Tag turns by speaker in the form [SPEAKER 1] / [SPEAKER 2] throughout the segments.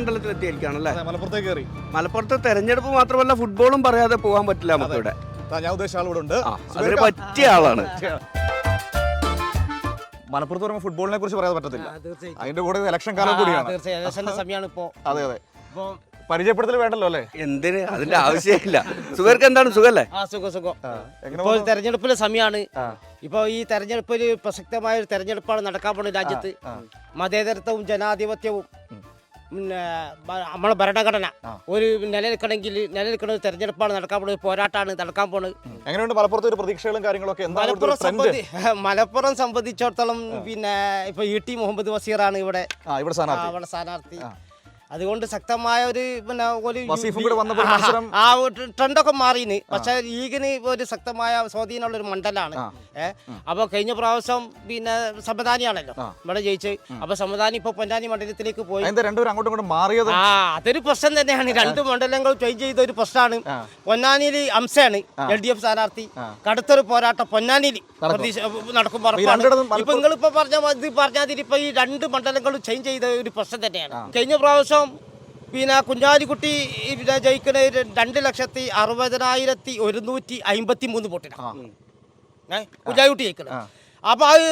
[SPEAKER 1] മണ്ഡലത്തിൽ എത്തിയിരിക്കുകയാണല്ലേ?
[SPEAKER 2] മലപ്പുറത്തേക്ക് കയറി.
[SPEAKER 1] മലപ്പുറത്തെ തെരഞ്ഞെടുപ്പ് മാത്രമല്ല, ഫുട്ബോളും പറയാതെ പോകാൻ പറ്റില്ല നമുക്കിവിടെ.
[SPEAKER 2] ഞാൻ ഉദ്ദേശിച്ച ആൾ ഇവിടെ ഉണ്ട്.
[SPEAKER 1] അതിന് പറ്റിയ ആളാണ്.
[SPEAKER 2] മലപ്പുറത്ത് പറയുമ്പോൾ ഫുട്ബോളിനെ കുറിച്ച് പറയാൻ പറ്റത്തില്ല. അതിന്റെ കൂടെ ഇലക്ഷൻ കാലം കൂടിയാണ്. അതെ അതെ. പരിചയപ്പെടുത്തൽ വേണ്ടല്ലോ അല്ലേ?
[SPEAKER 1] എന്തിന്, അതിന്റെ ആവശ്യമില്ല. സുഖർക്ക് എന്താണ്, സുഖല്ലേ?
[SPEAKER 3] ഇപ്പോൾ തെരഞ്ഞെടുപ്പിലെ സമയമാണ്. ഇപ്പോൾ ഈ തെരഞ്ഞെടുപ്പിൽ പ്രസക്തമായ ഒരു തെരഞ്ഞെടുപ്പാണ് നടക്കാൻ പോകുന്നത് രാജ്യത്ത്. മതേതരത്വവും ജനാധിപത്യവും പിന്നെ നമ്മളെ ഭരണഘടന ഒരു നിലനിൽക്കുന്ന ഒരു തെരഞ്ഞെടുപ്പാണ് നടക്കാൻ പോകുന്നത്, പോരാട്ടമാണ് നടക്കാൻ പോകുന്നത്.
[SPEAKER 2] എങ്ങനെയുണ്ട് മലപ്പുറത്തെ ഒരു പ്രതീക്ഷകളും കാര്യങ്ങളൊക്കെ?
[SPEAKER 3] മലപ്പുറം സംബന്ധിച്ചിടത്തോളം പിന്നെ ഇപ്പൊ ET മുഹമ്മദ് ബഷീറാണ് ഇവിടെ സ്ഥാനാർത്ഥി. അതുകൊണ്ട് ശക്തമായ ഒരു ആ ട്രെൻഡൊക്കെ മാറിന്. പക്ഷെ ലീഗിന് ഒരു ശക്തമായ സ്വാധീനമുള്ള ഒരു മണ്ഡലമാണ്. അപ്പൊ കഴിഞ്ഞ പ്രാവശ്യം പിന്നെ സമദാനിയാണല്ലോ ഇവിടെ ജയിച്ച്. അപ്പൊ സമദാനി ഇപ്പൊ പൊന്നാനി മണ്ഡലത്തിലേക്ക് പോയി. അതൊരു പ്രശ്നം തന്നെയാണ്. രണ്ട് മണ്ഡലങ്ങൾ ചേഞ്ച് ചെയ്ത ഒരു പ്രശ്നമാണ്. പൊന്നാനിയിൽ അംശയാണ് LDF സ്ഥാനാർത്ഥി. കടുത്തൊരു പോരാട്ടം പൊന്നാനിയിൽ നടക്കും. ഇപ്പൊ നിങ്ങളിപ്പോ പറഞ്ഞാൽ ഇപ്പൊ ഈ രണ്ട് മണ്ഡലങ്ങളും ചേഞ്ച് ചെയ്ത ഒരു പ്രശ്നം തന്നെയാണ്. കഴിഞ്ഞ പ്രാവശ്യം പിന്നെ കുഞ്ഞാലിക്കുട്ടി ജയിക്കുന്ന 2,60,61,153 വോട്ടിനാണ് കുഞ്ഞാലിക്കുട്ടി ജയിക്കുന്നത്. അപ്പൊ അത്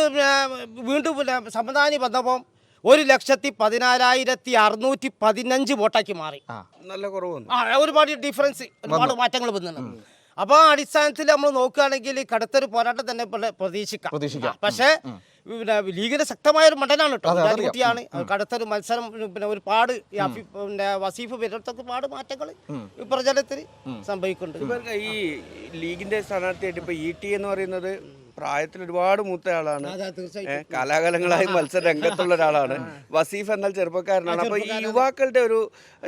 [SPEAKER 3] വീണ്ടും സമദാനി വന്നപ്പോൾ 1,14,615 വോട്ടാക്കി മാറി.
[SPEAKER 1] നല്ല കുറവ്,
[SPEAKER 3] ഒരുപാട് ഡിഫറൻസ്, ഒരുപാട് മാറ്റങ്ങൾ വന്നിട്ടുണ്ട്. അപ്പോൾ ആ അടിസ്ഥാനത്തിൽ നമ്മൾ നോക്കുകയാണെങ്കിൽ കടുത്തൊരു പോരാട്ടം തന്നെ പ്രതീക്ഷിക്കാം. പക്ഷേ പിന്നെ ലീഗിന്റെ ശക്തമായ ഒരു മണ്ഡലമാണ് കേട്ടോ, കുട്ടിയാണ്. കടുത്തൊരു മത്സരം. പിന്നെ ഒരുപാട് പിന്നെ വസീഫ് പേരത്തൊക്കെ ഒരുപാട് മാറ്റങ്ങൾ ഈ പ്രചരണത്തിൽ സംഭവിക്കുന്നുണ്ട്.
[SPEAKER 1] ഈ ലീഗിന്റെ സ്ഥാനാർത്ഥിയായിട്ട് ഇപ്പൊ ET എന്ന് പറയുന്നത് പ്രായത്തിൽ ഒരുപാട് മൂത്ത ആളാണ്, കലാകാലങ്ങളായി മത്സര രംഗത്തുള്ള ഒരാളാണ്. വസീഫ് എന്നാൽ ചെറുപ്പക്കാരനാണ്. അപ്പൊ ഈ യുവാക്കളുടെ ഒരു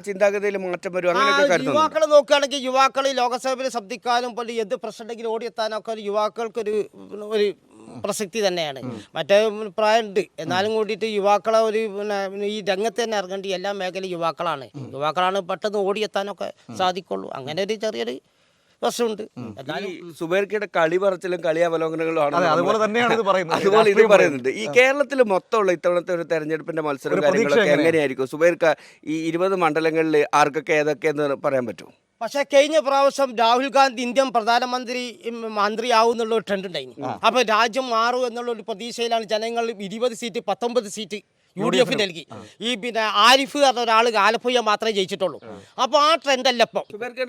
[SPEAKER 1] ചിന്താഗതിയിൽ മാറ്റം വരും അങ്ങനെയൊക്കെ?
[SPEAKER 3] യുവാക്കളെ നോക്കുകയാണെങ്കിൽ യുവാക്കൾ ലോകസഭയിൽ ശബ്ദിക്കാനും പോലെ എന്ത് പ്രശ്നം ഉണ്ടെങ്കിലും ഓടിയെത്താനൊക്കെ യുവാക്കൾക്കൊരു ഒരു പ്രസക്തി തന്നെയാണ്. മറ്റേ പ്രായമുണ്ട്, എന്നാലും കൂടിയിട്ട് യുവാക്കളെ ഒരു പിന്നെ ഈ രംഗത്ത് തന്നെ ഇറങ്ങേണ്ടി എല്ലാ മേഖലയും യുവാക്കളാണ് പെട്ടെന്ന് ഓടിയെത്താനൊക്കെ സാധിക്കുള്ളൂ. അങ്ങനെ ഒരു ചെറിയൊരു പ്രശ്നമുണ്ട്.
[SPEAKER 1] സുബൈർക്കയുടെ കളി പറച്ചിലും കളി അവലോകനങ്ങളും
[SPEAKER 2] അതുപോലെ തന്നെയാണ്
[SPEAKER 1] അതുപോലെ ഇത് പറയുന്നുണ്ട്. ഈ കേരളത്തിൽ മൊത്തമുള്ള ഇത്തവണത്തെ ഒരു തെരഞ്ഞെടുപ്പിന്റെ മത്സരം കാര്യങ്ങളൊക്കെ എങ്ങനെയായിരിക്കും? സുബൈർക്ക ഈ 20 മണ്ഡലങ്ങളിൽ ആർക്കൊക്കെ ഏതൊക്കെയെന്ന് പറയാൻ പറ്റുമോ?
[SPEAKER 3] പക്ഷെ കഴിഞ്ഞ പ്രാവശ്യം രാഹുൽ ഗാന്ധി ഇന്ത്യൻ മന്ത്രിയാവും എന്നുള്ള ഒരു ട്രെൻഡ് ഉണ്ടായിരുന്നു. അപ്പൊ രാജ്യം മാറും എന്നുള്ള ഒരു പ്രതീക്ഷയിലാണ് ജനങ്ങൾ 20 സീറ്റ് 19 സീറ്റ് UDF നൽകി. ഈ പിന്നെ ആരിഫ് പറഞ്ഞ ഒരാൾ ആലപ്പുഴ മാത്രമേ ജയിച്ചിട്ടുള്ളൂ. അപ്പൊ ആ ട്രെൻഡ് അല്ല ഇപ്പം.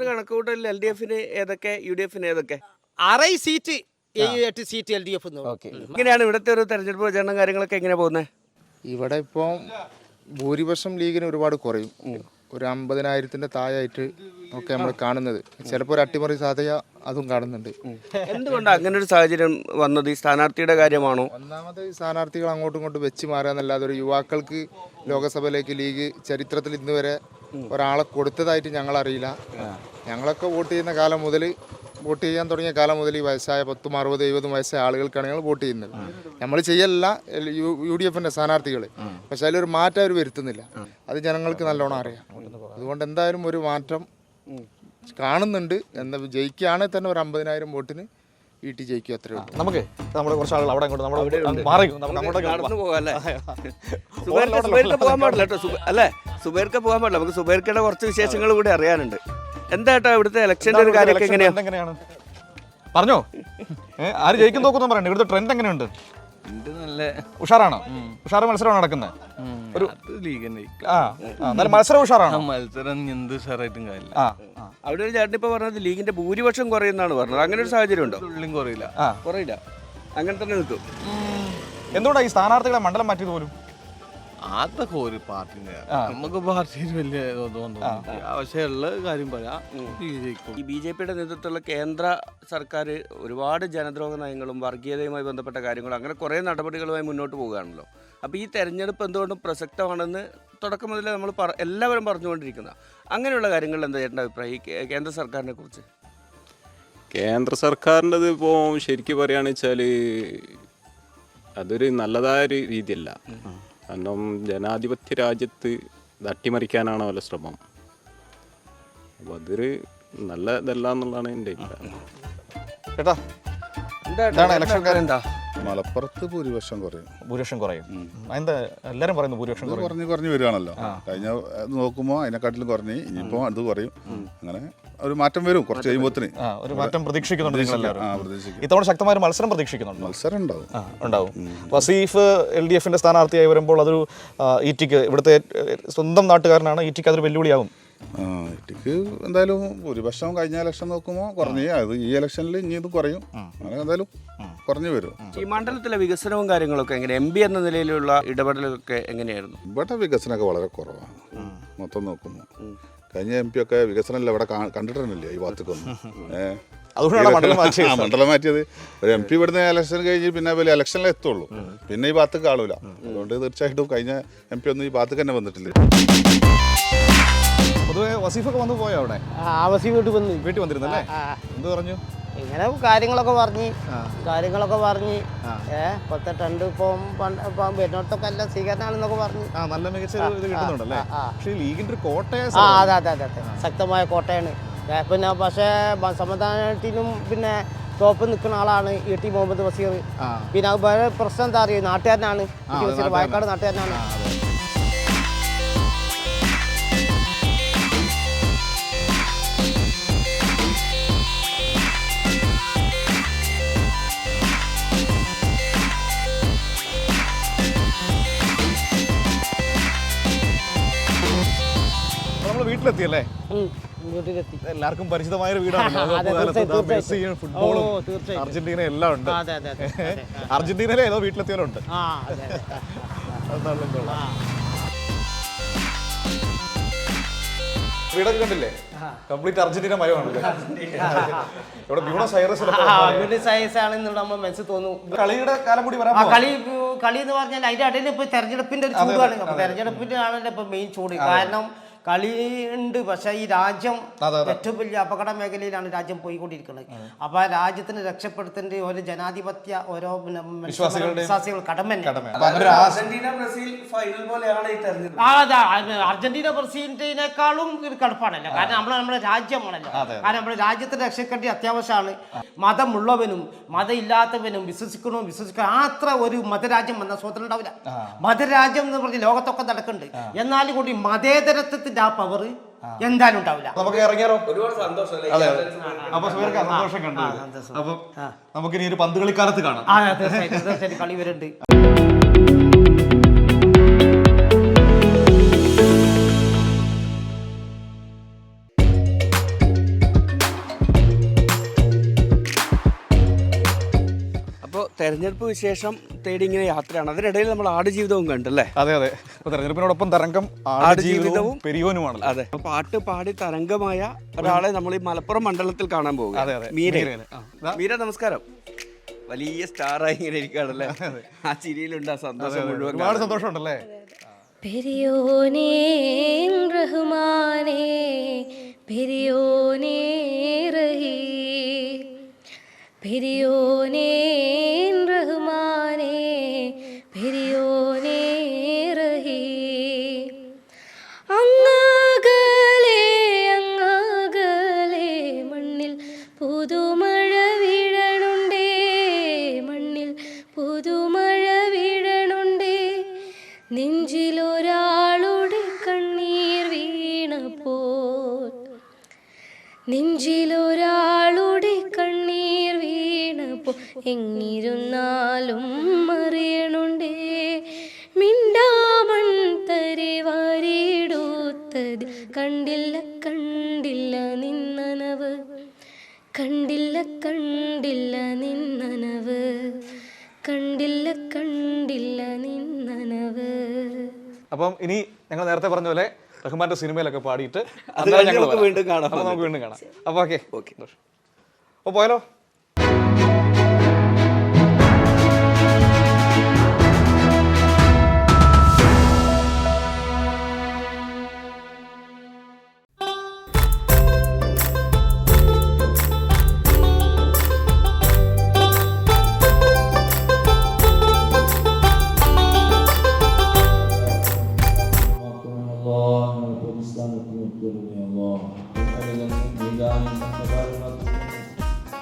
[SPEAKER 1] കണക്കുകൂട്ടൽ LDFന് ഏതൊക്കെ, UDFന് ഏതൊക്കെ?
[SPEAKER 3] 6 സീറ്റ് 7 സീറ്റ് LDF.
[SPEAKER 1] ഇങ്ങനെയാണ് ഇവിടുത്തെ ഒരു തെരഞ്ഞെടുപ്പ് പ്രചരണം കാര്യങ്ങളൊക്കെ എങ്ങനെയാ പോകുന്നത്?
[SPEAKER 4] ഇവിടെ ഇപ്പോൾ ഭൂരിപക്ഷം ലീഗിന് ഒരുപാട് കുറയും. ഒരു 50,000-ന്റെ താഴായിട്ട് ഒക്കെ നമ്മൾ കാണുന്നത്. ചിലപ്പോൾ ഒരു അട്ടിമറി സാധ്യത അതും കാണുന്നുണ്ട്.
[SPEAKER 1] എന്തുകൊണ്ടാണ് അങ്ങനെ ഒരു സാഹചര്യം വന്നത്? ഈ സ്ഥാനാർത്ഥിയുടെ കാര്യമാണോ?
[SPEAKER 4] ഒന്നാമത് ഈ സ്ഥാനാർത്ഥികൾ അങ്ങോട്ടും ഇങ്ങോട്ടും വെച്ച് മാറുകയെന്നല്ലാതെ ഒരു യുവാക്കൾക്ക് ലോകസഭയിലേക്ക് ലീഗ് ചരിത്രത്തിൽ ഇന്ന് വരെ ഒരാളെ കൊടുത്തതായിട്ട് ഞങ്ങളറിയില്ല. ഞങ്ങളൊക്കെ വോട്ട് ചെയ്യാൻ തുടങ്ങിയ കാലം മുതൽ ഈ വയസ്സായ 10, 60, 70 വയസ്സായ ആളുകൾക്കാണ് ഞങ്ങൾ വോട്ട് ചെയ്യുന്നത്. നമ്മൾ ചെയ്യല്ല UDFന്റെ സ്ഥാനാർത്ഥികൾ. പക്ഷെ അതിലൊരു മാറ്റം അവർ വരുത്തുന്നില്ല. അത് ജനങ്ങൾക്ക് നല്ലോണം അറിയാം. അതുകൊണ്ട് എന്തായാലും ഒരു മാറ്റം കാണുന്നുണ്ട്. എന്താ ജയിക്കുകയാണെങ്കിൽ തന്നെ ഒരു 50,000 വോട്ടിന് ET ജയിക്കും. അത്രേ ഉള്ളൂ.
[SPEAKER 2] നമുക്ക് നമ്മുടെ കുറച്ച് ആളുകൾ അവിടെ
[SPEAKER 1] പോകാൻ പാടില്ല കേട്ടോ അല്ലേ? സുബൈർക്ക് പോകാൻ പാടില്ല. നമുക്ക് സുബൈർക്കയുടെ കുറച്ച് വിശേഷങ്ങൾ കൂടി അറിയാനുണ്ട്. എന്താ കേട്ടോ ഇവിടുത്തെ ഇലക്ഷൻ്റെ ഒരു കാര്യമൊക്കെ എങ്ങനെയാണ്
[SPEAKER 2] പറഞ്ഞോ? ആര് ജയിക്കും നോക്കുന്നു പറയണ്ട. ഇവിടുത്തെ ട്രെൻഡ് എങ്ങനെയുണ്ട്?
[SPEAKER 5] നല്ല
[SPEAKER 2] ഉഷാറാണോ? ഉഷാറ് മത്സരമാണ് നടക്കുന്നത്. മത്സരം ഉഷാറാണ്.
[SPEAKER 5] മത്സരം എന്ത് ഉഷാറായിട്ടും കാര്യമില്ല.
[SPEAKER 1] അവിടെ ഒരു ചേട്ടൻ ഇപ്പൊ പറഞ്ഞത് ലീഗിന്റെ ഭൂരിപക്ഷം കുറയുന്നാണ് പറഞ്ഞത്. അങ്ങനെ ഒരു സാഹചര്യം ഉണ്ടോ? കുറയില്ല, അങ്ങനെ തന്നെ നിൽക്കും.
[SPEAKER 2] എന്തുകൊണ്ടാണ് ഈ സ്ഥാനാർത്ഥികളെ മണ്ഡലം മാറ്റിയത് പോലും?
[SPEAKER 5] അതൊക്കെ ഒരു പാർട്ടിന്റെ നമുക്ക് പാർട്ടിയിൽ വലിയ ആവശ്യമുള്ള കാര്യം പറയാം.
[SPEAKER 1] ഈ BJPയുടെ നേതൃത്വത്തിലുള്ള കേന്ദ്ര സർക്കാർ ഒരുപാട് ജനദ്രോഹ നയങ്ങളും വർഗീയതയുമായി ബന്ധപ്പെട്ട കാര്യങ്ങളും അങ്ങനെ കുറേ നടപടികളുമായി മുന്നോട്ട് പോവുകയാണല്ലോ. അപ്പോൾ ഈ തെരഞ്ഞെടുപ്പ് എന്തുകൊണ്ടും പ്രസക്തമാണെന്ന് തുടക്കം മുതലേ നമ്മൾ എല്ലാവരും പറഞ്ഞുകൊണ്ടിരിക്കുന്ന അങ്ങനെയുള്ള കാര്യങ്ങളിൽ എന്താ ചേട്ടൻ്റെ അഭിപ്രായം ഈ കേന്ദ്ര സർക്കാരിനെ കുറിച്ച്?
[SPEAKER 6] കേന്ദ്ര സർക്കാരിൻ്റെത് ഇപ്പോൾ ശരിക്കും പറയുകയാണെന്ന് വെച്ചാൽ അതൊരു നല്ലതായ ഒരു രീതിയല്ല. കാരണം ജനാധിപത്യ രാജ്യത്ത് ഇത് അട്ടിമറിക്കാനാണ് അവരുടെ ശ്രമം. അപ്പോൾ അതൊരു നല്ല ഇതല്ല എന്നുള്ളതാണ് എൻ്റെ അഭിപ്രായം.
[SPEAKER 2] ചേട്ടാ എന്താണ് ഇലക്ഷൻ കാര്യം?
[SPEAKER 7] മലപ്പുറത്ത് ഭൂരിപക്ഷം കുറയും.
[SPEAKER 2] ഭൂരിപക്ഷം കുറയും. എന്താ എല്ലാവരും പറയുന്നു ഭൂരിപക്ഷം കുറയും.
[SPEAKER 7] കുറഞ്ഞ് വരികയാണല്ലോ. കഴിഞ്ഞ നോക്കുമ്പോൾ അതിനെക്കാട്ടിലും കുറഞ്ഞ് ഇനിയിപ്പോൾ അത് കുറയും. അങ്ങനെ ഒരു മാറ്റം വരും കുറച്ച് കഴിയുമ്പോഴത്തേന്.
[SPEAKER 2] ഒരു മാറ്റം പ്രതീക്ഷിക്കുന്നുണ്ട് നിങ്ങളെല്ലാവരും.
[SPEAKER 7] പ്രതീക്ഷിക്കും.
[SPEAKER 2] ഇത്തവണ ശക്തമായ മത്സരം പ്രതീക്ഷിക്കുന്നുണ്ട്.
[SPEAKER 7] മത്സരം ഉണ്ടാവും.
[SPEAKER 2] ഉണ്ടാവും. വസീഫ് LDFന്റെ സ്ഥാനാർത്ഥിയായി വരുമ്പോൾ അതൊരു ഈറ്റിക്ക് ഇവിടുത്തെ സ്വന്തം നാട്ടുകാരനാണ്. ഈറ്റിക്ക് അതൊരു വെല്ലുവിളിയാവും.
[SPEAKER 7] ഈറ്റിക്ക് എന്തായാലും ഭൂരിപക്ഷം കഴിഞ്ഞ ഇലക്ഷൻ നോക്കുമ്പോൾ കുറഞ്ഞേ. അത് ഈ ഇലക്ഷനിൽ ഇനി ഇത് കുറയും. അങ്ങനെ എന്തായാലും കുറഞ്ഞു വരും.
[SPEAKER 1] ഈ മണ്ഡലത്തിലെ വികസനവും കാര്യങ്ങളൊക്കെ എങ്ങനെ MP എന്ന നിലയിലുള്ള ഇടപെടലൊക്കെ എങ്ങനെയായിരുന്നു?
[SPEAKER 7] ഇവിടെ വികസനമൊക്കെ വളരെ കുറവാണ് മൊത്തം നോക്കുമ്പോൾ. കഴിഞ്ഞ MP ഒക്കെ വികസനമല്ല ഇവിടെ കണ്ടിട്ടില്ല ഈ ഭാഗത്തേക്കൊന്നും.
[SPEAKER 2] അതുകൊണ്ടാണ്
[SPEAKER 7] മണ്ഡലം മാറ്റിയത്. ഒരു MP ഇവിടുന്ന് ഇലക്ഷൻ കഴിഞ്ഞ് പിന്നെ വലിയ ഇലക്ഷനിലേ എത്തുള്ളൂ. പിന്നെ ഈ ഭാഗത്ത് കാണൂല. അതുകൊണ്ട് തീർച്ചയായിട്ടും കഴിഞ്ഞ MP ഒന്നും ഈ ഭാഗത്തേക്ക് തന്നെ വന്നിട്ടില്ല.
[SPEAKER 2] പൊതുവെ വസീഫൊക്കെ വന്നു പോയോ അവിടെ?
[SPEAKER 3] വസീഫ് വീട്ടിൽ
[SPEAKER 2] വന്നിരുന്നല്ലേ? എന്ത് പറഞ്ഞു?
[SPEAKER 3] ഇങ്ങനെ കാര്യങ്ങളൊക്കെ പറഞ്ഞ് ഇപ്പോഴത്തെ ട്രെൻഡ് ഇപ്പം വരുന്നിടത്തൊക്കെ എല്ലാം സ്വീകരണമാണെന്നൊക്കെ പറഞ്ഞു.
[SPEAKER 2] നല്ല മികച്ച ഇത് കിട്ടുന്നുണ്ടല്ലേ? പക്ഷേ ലീഗിന്റെ ഒരു കോട്ടയ
[SPEAKER 3] അതെ ശക്തമായ കോട്ടയാണ്. പിന്നെ പക്ഷേ സമാധാനത്തിനും പിന്നെ ടോപ്പ് നിൽക്കുന്ന ആളാണ് ET മുഹമ്മദ് ബഷീർ. പിന്നെ അത് വേറെ പ്രശ്നം എന്താ അറിയുക, നാട്ടുകാരനാണ് ET ബഷീർ, വായക്കാട് നാട്ടുകാരനാണ്.
[SPEAKER 2] വീട്ടിലെത്തിയല്ലേ?
[SPEAKER 3] വീട്ടിലെത്തി.
[SPEAKER 2] എല്ലാവർക്കും പരിചിതമായ ഒരു വീടാണ്. ഫുട്ബോളും അർജന്റീന എല്ലാം ഉണ്ട്. അർജന്റീനയിലെ ഏതോ വീട്ടിലെത്തിയാലുണ്ട്. വീടൊക്കെ കണ്ടില്ലേ? കംപ്ലീറ്റ് അർജന്റീന മയമാണല്ലേ? ഇവിടെ ബ്യൂണസ് ഐറസ്
[SPEAKER 3] ആണെന്നുള്ള നമ്മൾ മനസ്സിൽ തോന്നും.
[SPEAKER 2] കളിയുടെ കാലം കൂടി വരാൻ
[SPEAKER 3] കളി എന്ന് പറഞ്ഞാൽ അതിന്റെ ഇടയിൽ ഇപ്പൊ തെരഞ്ഞെടുപ്പിന്റെ ഒരു ചൂടാണ്. അപ്പൊ തെരഞ്ഞെടുപ്പിന്റെ ആണല്ലോ ഇപ്പൊ മെയിൻ ചൂട്. കാരണം കളി ഉണ്ട്, പക്ഷെ ഈ രാജ്യം ഏറ്റവും വലിയ അപകട മേഖലയിലാണ് രാജ്യം പോയിക്കൊണ്ടിരിക്കുന്നത്. അപ്പൊ ആ രാജ്യത്തിന് രക്ഷപ്പെടുത്തേണ്ട ഒരു ജനാധിപത്യ ഓരോ വിശ്വാസികൾ കടമ. അർജന്റീന ബ്രസീലിനേക്കാളും കടുപ്പാണല്ലോ. കാരണം നമ്മുടെ രാജ്യമാണല്ലോ. കാരണം നമ്മുടെ രാജ്യത്തിന് രക്ഷക്കേണ്ടി അത്യാവശ്യമാണ്. മതമുള്ളവനും മതമില്ലാത്തവനും വിശ്വസിക്കണം അത്ര ഒരു മതരാജ്യം വന്ന സ്വതന്ത്രം ഉണ്ടാവില്ല. മതരാജ്യം എന്ന് പറഞ്ഞ് ലോകത്തൊക്കെ നടക്കുന്നുണ്ട്. എന്നാലും കൂടി മതേതരത്വത്തിന്റെ ആ പവർ എന്തായാലും ഉണ്ടാവില്ല.
[SPEAKER 2] നമുക്ക് ഇറങ്ങിയാലോ?
[SPEAKER 1] ഒരുപാട് സന്തോഷം.
[SPEAKER 2] സന്തോഷം കണ്ടു. അപ്പൊ നമുക്കിനി ഒരു പന്ത് കളിക്കാലത്ത് കാണാം.
[SPEAKER 3] തീർച്ചയായിട്ടും കളി വരുന്നുണ്ട്.
[SPEAKER 1] തെരഞ്ഞെടുപ്പ് വിശേഷം തേടി ഇങ്ങനെ യാത്രയാണ്. അതിനിടയിൽ നമ്മൾ ആടുജീവിതവും കണ്ടല്ലേ?
[SPEAKER 2] അതെ. ഇപ്പൊ തെരഞ്ഞെടുപ്പിനോടൊപ്പം തരംഗം ആടുജീവിതവും പെരിയോനുമാണ്.
[SPEAKER 1] അതെ, പാട്ട് പാടി തരംഗമായ ഒരാളെ നമ്മൾ ഈ മലപ്പുറം മണ്ഡലത്തിൽ കാണാൻ പോകും. മീര നമസ്കാരം. വലിയ സ്റ്റാറായി ഇങ്ങനെ ഇരിക്കുകയാണല്ലേ? ആ ചിരിയിലുണ്ട് ആ സന്തോഷം മുഴുവൻ.
[SPEAKER 2] ഒരുപാട് സന്തോഷമുണ്ടല്ലേ?
[SPEAKER 8] പെരിയോനേ റഹ്മാനേ പെരിയോനേ റഹീം പെരിയോനേ റഹ്മാനേ പെരിയോനേ റഹീം. അങ്ങകലെ മണ്ണിൽ പുതുമഴ വീഴണുണ്ടേ, മണ്ണിൽ പുതുമഴ വീഴണുണ്ടേ. നെഞ്ചിലൊരാളുടെ കണ്ണീർ വീണപ്പോൾ, നെഞ്ചിലൊരാളുടെ കണ്ണീർ വീണപ്പോൾ എങ്ങിരുന്നാലും അറിയണുണ്ടേ. മിണ്ടാമൺ തരി വാരിടുത്തത് കണ്ടില്ല കണ്ടില്ല നിന്നനവ്, കണ്ടില്ല കണ്ടില്ല നിന്നനവ്, കണ്ടില്ല കണ്ടില്ല നിന്നനവ്.
[SPEAKER 2] അപ്പം ഇനി ഞങ്ങൾ നേരത്തെ പറഞ്ഞ പോലെ റഹ്മാന്റെ സിനിമയിലൊക്കെ പാടിയിട്ട്
[SPEAKER 1] നമുക്ക് വീണ്ടും കാണാം.
[SPEAKER 2] അപ്പൊ ഓക്കെ. അപ്പൊ പോയാലോ?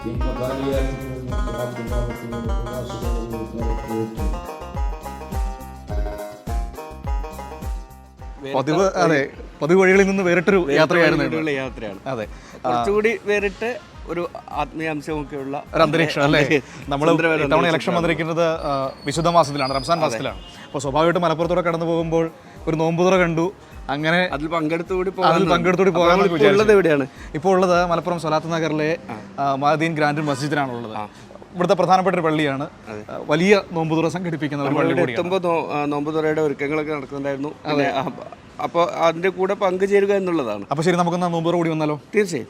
[SPEAKER 2] പതിവ് അതെ പതിവ് വഴികളിൽ നിന്ന് വേറിട്ടൊരു യാത്രയായിരുന്നു ഇത്.
[SPEAKER 1] യാത്രയാണ്.
[SPEAKER 2] അതെ
[SPEAKER 1] കുറച്ചുകൂടി വേറിട്ട് ഒരു ആത്മീയാംശമൊക്കെ ഉള്ള
[SPEAKER 2] ഒരു അന്തരീക്ഷം അല്ലേ. നമ്മൾ ഇത്തവണ ഇലക്ഷൻ വന്നിരിക്കുന്നത് വിശുദ്ധ മാസത്തിലാണ്, റംസാൻ മാസത്തിലാണ്. അപ്പോൾ സ്വാഭാവികമായിട്ടും മലപ്പുറത്തൂടെ കടന്നു പോകുമ്പോൾ ഒരു നോമ്പുതുറ കണ്ടു. അങ്ങനെ
[SPEAKER 1] അതിൽ പങ്കെടുത്തുകൂടി
[SPEAKER 2] പോകാമെന്ന് വിചാരിച്ചു.
[SPEAKER 1] എവിടെയാണ്
[SPEAKER 2] ഇപ്പോൾ ഉള്ളത് മലപ്പുറം സ്വലാത്ത് നഗറിലെ മഅദീൻ ഗ്രാൻഡ് മസ്ജിദിലാണ് ഉള്ളത്. ഇവിടുത്തെ പ്രധാനപ്പെട്ട ഒരു പള്ളിയാണ്. വലിയ നോമ്പുതുറ സംഘടിപ്പിക്കുന്ന ഒരു പള്ളി കൂടിയാണ്.
[SPEAKER 1] എത്തുമ്പോൾ നോമ്പുതുറയുടെ ഒരുക്കങ്ങളൊക്കെ നടക്കുന്നുണ്ടായിരുന്നു. അപ്പോൾ അതിന്റെ കൂടെ പങ്കുചേരുക എന്നുള്ളതാണ്.
[SPEAKER 2] അപ്പോൾ ശരി, നമുക്കൊന്ന് നോമ്പുതുറ കൂടി വന്നാലോ?
[SPEAKER 1] തീർച്ചയായും.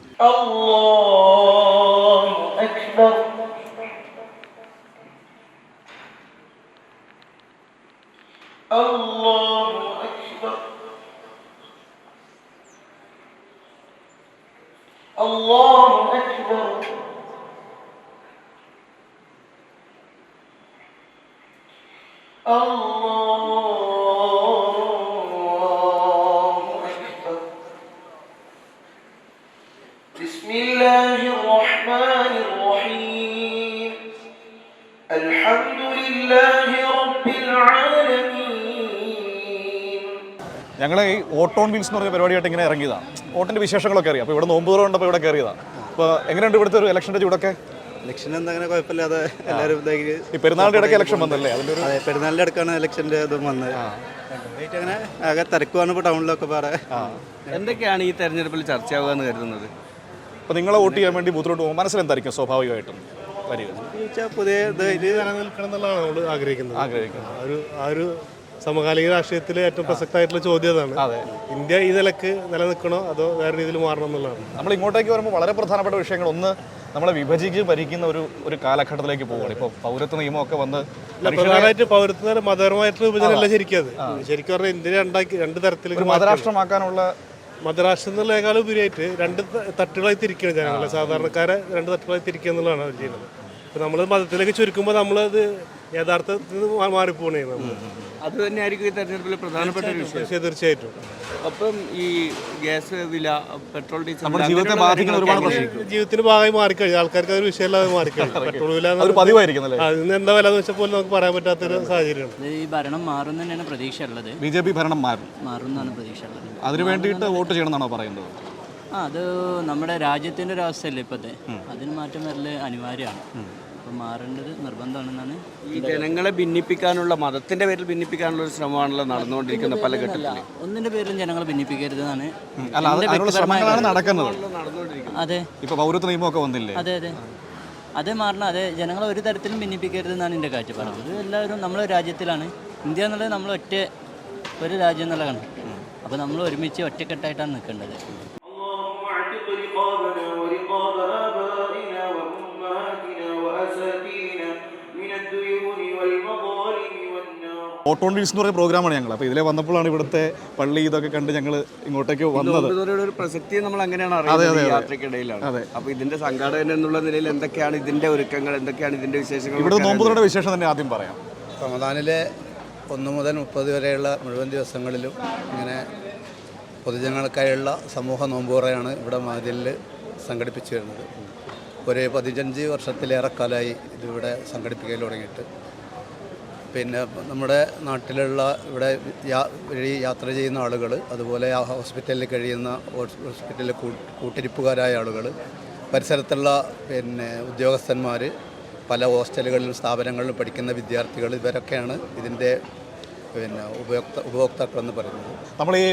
[SPEAKER 9] بسم الله الرحمن الرحيم الحمد لله رب العالمين.
[SPEAKER 2] ഞങ്ങൾ ഈ ഓട്ടോൺ വീൽസ് എന്ന് പറഞ്ഞ പരിപാടിയായിട്ട് ഇങ്ങനെ ഇറങ്ങിയതാണ്. ഓട്ടിൻ്റെ വിശേഷങ്ങളൊക്കെ അറിയാം. അപ്പോൾ ഇവിടെ നോമ്പുതുറ ഉണ്ടപ്പോൾ ഇവിടെ കയറിയതാണ്. അപ്പോൾ എങ്ങനെയുണ്ട് ഇവിടുത്തെ ഒരു ഇലക്ഷൻ്റെ ചൂടൊക്കെ?
[SPEAKER 10] ഇലക്ഷൻ എന്താ അങ്ങനെ കുഴപ്പമില്ലാതെ എല്ലാവരും
[SPEAKER 2] ഈ പെരുന്നാളിൻ്റെ ഇടയ്ക്ക് ഇലക്ഷൻ വന്നല്ലേ? അതിൻ്റെ ഒരു
[SPEAKER 10] അതെ, പെരുന്നാളിൻ്റെ അടുക്കാണ് ഇലക്ഷൻ്റെ ഇതും വന്നത്. അങ്ങനെ ആകെ തിരക്കുവാണ് ഇപ്പോൾ ടൗണിലൊക്കെ പാടെ.
[SPEAKER 1] എന്തൊക്കെയാണ് ഈ തെരഞ്ഞെടുപ്പിൽ ചർച്ചയാവുക എന്ന് കരുതുന്നത്?
[SPEAKER 2] അപ്പോൾ നിങ്ങളെ വോട്ട് ചെയ്യാൻ വേണ്ടി ബൂത്തിലോട്ട് പോകുമ്പോൾ മനസ്സിലെന്തായിരിക്കും സ്വാഭാവികമായിട്ടും വരിക?
[SPEAKER 10] ചോദിച്ചാൽ പുതിയ ഇത്
[SPEAKER 11] നിലനിൽക്കണം എന്നുള്ളതാണ് നമ്മൾ ആഗ്രഹിക്കുന്നത്. ആ ഒരു സമകാലിക രാഷ്ട്രീയത്തിലെ ഏറ്റവും പ്രസക്തമായിട്ടുള്ള ചോദ്യം അതാണ്. ഇന്ത്യ ഈ നിലക്ക് നിലനിൽക്കണോ അതോ വേറെ രീതിയിൽ മാറണം എന്നുള്ളതാണ്.
[SPEAKER 2] നമ്മൾ ഇങ്ങോട്ടേക്ക് വരുമ്പോൾ വളരെ പ്രധാനപ്പെട്ട വിഷയങ്ങൾ, ഒന്ന് നമ്മളെ വിഭജിച്ച് ഭരിക്കുന്ന ഒരു കാലഘട്ടത്തിലേക്ക് പോവുകയാണ്. ഇപ്പോൾ പൗരത്വ നിയമമൊക്കെ വന്ന്
[SPEAKER 11] പ്രധാനമായിട്ട് പൗരത്വ മതപരമായിട്ടുള്ള വിഭജനമല്ല ശരിക്കും പറഞ്ഞാൽ ഇന്ത്യ രണ്ട് തരത്തിൽ
[SPEAKER 2] മതരാഷ്ട്രമാക്കാനുള്ള
[SPEAKER 11] മതരാഷ്ട്രം എന്നുള്ളതിനേക്കാൾ ഉപരിയായിട്ട് രണ്ട് തട്ടുകളായി തിരിക്കണം ജനങ്ങളെ, സാധാരണക്കാരെ രണ്ട് തട്ടുകളായി തിരിക്കുക എന്നുള്ളതാണ് അവർ ചെയ്യുന്നത്. അപ്പോൾ നമ്മൾ മതത്തിലേക്ക് ചുരുക്കുമ്പോൾ നമ്മളത് യഥാർത്ഥത്തിൽ മാറിപ്പോണേ.
[SPEAKER 1] അത് തന്നെയായിരിക്കും ഈ തെരഞ്ഞെടുപ്പിൽ പ്രധാനപ്പെട്ട ഒരു വിഷയം.
[SPEAKER 11] തീർച്ചയായിട്ടും.
[SPEAKER 1] അപ്പം ഈ ഗ്യാസ് വില, പെട്രോൾ, ഡീസൽ
[SPEAKER 2] നമ്മുടെ ജീവിതത്തെ ബാധിക്കുന്ന ഒരുപാട് പ്രശ്നങ്ങൾ
[SPEAKER 11] ജീവിതത്തിന്റെ ഭാഗമായി മാറിക്കഴിഞ്ഞു. ആൾക്കാർക്ക് അതൊരു വിഷയമല്ലാതെ മാറിക്കഴിഞ്ഞു. പെട്രോൾ വില
[SPEAKER 2] പതിവായിരിക്കും.
[SPEAKER 11] അതിന് എന്താ വില എന്ന് വെച്ചാൽ പോലും നമുക്ക് പറയാൻ പറ്റാത്തൊരു സാഹചര്യമാണ്.
[SPEAKER 12] ഈ ഭരണം മാറും തന്നെയാണ് പ്രതീക്ഷ ഉള്ളത്.
[SPEAKER 2] BJP ഭരണം മാറും
[SPEAKER 12] എന്നാണ് പ്രതീക്ഷ ഉള്ളത്.
[SPEAKER 2] അതിനു വേണ്ടിയിട്ട് വോട്ട് ചെയ്യണമെന്നാണോ പറയുന്നത്?
[SPEAKER 12] അത് നമ്മുടെ രാജ്യത്തിൻ്റെ ഒരു അവസ്ഥയല്ലേ ഇപ്പോഴത്തെ, അതിന് മാറ്റം വരൽ അനിവാര്യമാണ്. അപ്പം മാറേണ്ടത് നിർബന്ധമാണെന്നാണ്.
[SPEAKER 1] ഈ ജനങ്ങളെ ഭിന്നിപ്പിക്കാനുള്ള, മതത്തിന്റെ പേരിൽ ഭിന്നിപ്പിക്കാനുള്ള ഒരു ശ്രമമാണല്ലോ നടന്നുകൊണ്ടിരിക്കുന്ന പല ഘട്ടത്തിലും.
[SPEAKER 12] ഒന്നിന്റെ പേരിലും ജനങ്ങളെ ഭിന്നിപ്പിക്കരുതെന്നാണ്
[SPEAKER 2] നടക്കുന്നത്.
[SPEAKER 12] അതെ,
[SPEAKER 2] ഇപ്പൊ പൗരത്വ നിയമമൊക്കെ വന്നില്ലേ?
[SPEAKER 12] അതെ, അതേ മാറണം. അതെ, ജനങ്ങളെ ഒരു തരത്തിലും ഭിന്നിപ്പിക്കരുതെന്നാണ് എൻ്റെ കാഴ്ചപ്പാട്. ഇത് എല്ലാവരും നമ്മളെ രാജ്യത്തിലാണ്. ഇന്ത്യ എന്നുള്ളത് നമ്മൾ ഒരു രാജ്യം എന്നുള്ള കണക്ക്. അപ്പോൾ നമ്മൾ ഒരുമിച്ച് ഒറ്റക്കെട്ടായിട്ടാണ് നിൽക്കേണ്ടത്.
[SPEAKER 2] ഓട്ടോൺ വീൽസ് എന്ന് പറയുന്ന പ്രോഗ്രാമാണ് ഞങ്ങൾ. അപ്പോൾ ഇതിലെ വന്നപ്പോഴാണ് ഇവിടുത്തെ പള്ളി ഇതൊക്കെ കണ്ട് ഞങ്ങൾ ഇങ്ങോട്ടേക്ക് വന്നത്.
[SPEAKER 1] ഒരു പ്രസക്തി നമ്മൾ അങ്ങനെയാണ് അറിയുന്നത് യാത്രക്കിടയിലാണ്. അപ്പോൾ ഇതിന്റെ സംഘാടകൻ എന്നുള്ള നിലയിൽ എന്തൊക്കെയാണ് ഇതിന്റെ ഒരുക്കങ്ങൾ, എന്തൊക്കെയാണ് ഇതിന്റെ വിശേഷങ്ങൾ?
[SPEAKER 2] ഇവിടെ നോമ്പുതുറയുടെ വിശേഷം തന്നെ ആദ്യം പറയാം.
[SPEAKER 10] റമദാനിലെ 1 മുതൽ 30 വരെയുള്ള മുഴുവൻ ദിവസങ്ങളിലും ഇങ്ങനെ പൊതുജനങ്ങൾക്കായുള്ള സമൂഹ നോമ്പുതുറയാണ് ഇവിടെ മഅദീനിൽ സംഘടിപ്പിച്ചു വരുന്നത്. ഒരു 15 വർഷത്തിലേറെ കാലമായി ഇതിവിടെ സംഘടിപ്പിക്കാൻ തുടങ്ങിയിട്ട്. പിന്നെ നമ്മുടെ നാട്ടിലുള്ള ഇവിടെ യാത്ര ചെയ്യുന്ന ആളുകൾ, അതുപോലെ ആ ഹോസ്പിറ്റലിൽ കഴിയുന്ന ഹോസ്പിറ്റലിൽ കൂട്ടിരിപ്പുകാരായ ആളുകൾ, പരിസരത്തുള്ള പിന്നെ ഉദ്യോഗസ്ഥന്മാർ, പല ഹോസ്റ്റലുകളിലും സ്ഥാപനങ്ങളിലും പഠിക്കുന്ന വിദ്യാർത്ഥികൾ, ഇവരൊക്കെയാണ് ഇതിൻ്റെ പിന്നെ ഉപഭോക്താക്കളെന്ന് പറയുന്നത്.
[SPEAKER 2] നമ്മൾ ഈ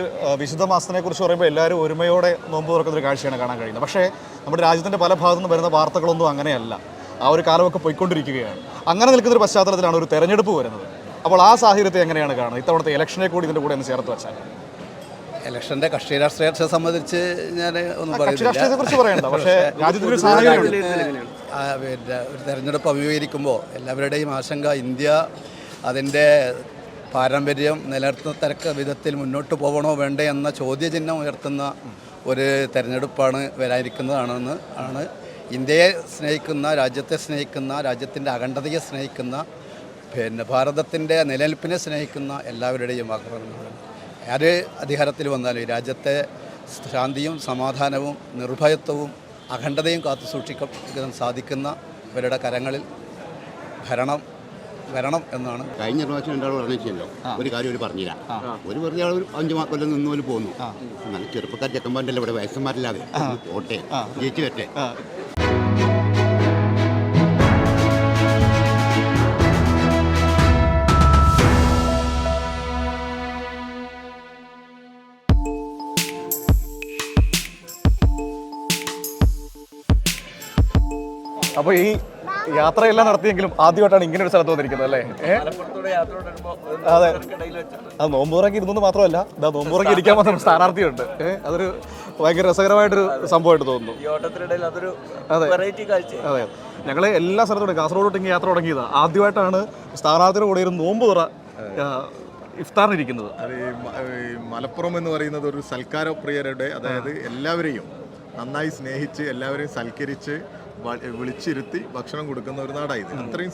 [SPEAKER 2] വിശുദ്ധ മാസത്തിനെ കുറിച്ച് പറയുമ്പോൾ എല്ലാവരും ഒരുമയോടെ നോമ്പ് തുറക്കുന്നൊരു കാഴ്ചയാണ് കാണാൻ കഴിയുന്നത്. പക്ഷേ നമ്മുടെ രാജ്യത്തിൻ്റെ പല ഭാഗത്തു നിന്ന് വരുന്ന വാർത്തകളൊന്നും അങ്ങനെയല്ല. ആ ഒരു കാലമൊക്കെ പോയിക്കൊണ്ടിരിക്കുകയാണ്. അങ്ങനെ നിൽക്കുന്നൊരു പശ്ചാത്തലത്തിലാണ് ഒരു തെരഞ്ഞെടുപ്പ് വരുന്നത്. അപ്പോൾ ആ സാഹചര്യത്തെ എങ്ങനെയാണ് കാണുന്നത്? ഇത്തവണത്തെ ഇലക്ഷനെ കൂടി ഇതിൻ്റെ കൂടെ ഒന്ന് ചേർത്ത് വെച്ചാൽ.
[SPEAKER 10] ഇലക്ഷൻ്റെ കക്ഷി രാഷ്ട്രീയത്തെ സംബന്ധിച്ച് ഞാൻ ഒന്നും
[SPEAKER 2] രാഷ്ട്രീയത്തെക്കുറിച്ച് പറയണ്ട, പക്ഷേ രാജ്യത്തിൻ്റെ ഒരു സാഹചര്യം
[SPEAKER 10] പിന്നെ ഒരു തെരഞ്ഞെടുപ്പ് അഭിമുഖീകരിക്കുമ്പോൾ എല്ലാവരുടെയും ആശങ്ക ഇന്ത്യ അതിൻ്റെ പാരമ്പര്യം നിലനിർത്തത്തക്ക വിധത്തിൽ മുന്നോട്ട് പോകണോ വേണ്ടേ എന്ന ചോദ്യചിഹ്നം ഉയർത്തുന്ന ഒരു തെരഞ്ഞെടുപ്പാണ് വരാനിരിക്കുന്നതാണെന്ന് ആണ്. ഇന്ത്യയെ സ്നേഹിക്കുന്ന, രാജ്യത്തെ സ്നേഹിക്കുന്ന, രാജ്യത്തിൻ്റെ അഖണ്ഡതയെ സ്നേഹിക്കുന്ന, പിന്നെ ഭാരതത്തിൻ്റെ നിലനിൽപ്പിനെ സ്നേഹിക്കുന്ന എല്ലാവരുടെയും ആഗ്രഹമാണ്. ആര് അധികാരത്തിൽ വന്നാലും ഈ രാജ്യത്തെ ശാന്തിയും സമാധാനവും നിർഭയത്വവും അഖണ്ഡതയും കാത്തു സൂക്ഷിക്കാൻ സാധിക്കുന്ന ഇവരുടെ കരങ്ങളിൽ ഭരണം വരണം എന്നാണ്.
[SPEAKER 13] കഴിഞ്ഞ പ്രാവശ്യം രണ്ടാൾ പറഞ്ഞല്ലോ, ഒരു കാര്യം അവർ പറഞ്ഞില്ല. ഒരു വെറുതെ ആൾ 5 കൊല്ലം നിന്നോല് പോന്നു. നല്ല ചെറുപ്പക്കാർ ചെക്കന്മാരല്ലേ ഇവിടെ, വയസ്സന്മാരില്ലാതെ ഓട്ടെ ജയിച്ചു വരട്ടെ.
[SPEAKER 2] അപ്പോൾ ഈ യാത്രയെല്ലാം നടത്തിയെങ്കിലും ആദ്യമായിട്ടാണ് ഇങ്ങനെ ഒരു സ്ഥലത്ത് വന്നിരിക്കുന്നത് അല്ലേ? അതെ, അത് നോമ്പുറക്കി ഇരുന്നത് മാത്രമല്ല, ഇതാ നോമ്പുറക്കി ഇരിക്കാൻ മാത്രം സ്ഥാനാർത്ഥിയുണ്ട്. അതൊരു ഭയങ്കര രസകരമായിട്ടൊരു സംഭവമായിട്ട് തോന്നുന്നു. അതെ അതെ, ഞങ്ങൾ എല്ലാ സ്ഥലത്തോടെ കാസർഗോഡോട്ട് ഇങ്ങനെ യാത്ര തുടങ്ങിയതാണ്. ആദ്യമായിട്ടാണ് സ്ഥാനാർത്ഥിയുടെ കൂടെ ഒരു നോമ്പ് തുറ ഇഫ്താറിനിരിക്കുന്നത്.
[SPEAKER 14] അത് മലപ്പുറം എന്ന് പറയുന്നത് ഒരു സൽക്കാരപ്രിയരുടെ, അതായത് എല്ലാവരെയും നന്നായി സ്നേഹിച്ച് എല്ലാവരെയും സൽക്കരിച്ച് വിളിച്ചിരുത്തി ഭക്ഷണം കൊടുക്കുന്ന ഒരു നാടായത്. അത്രയും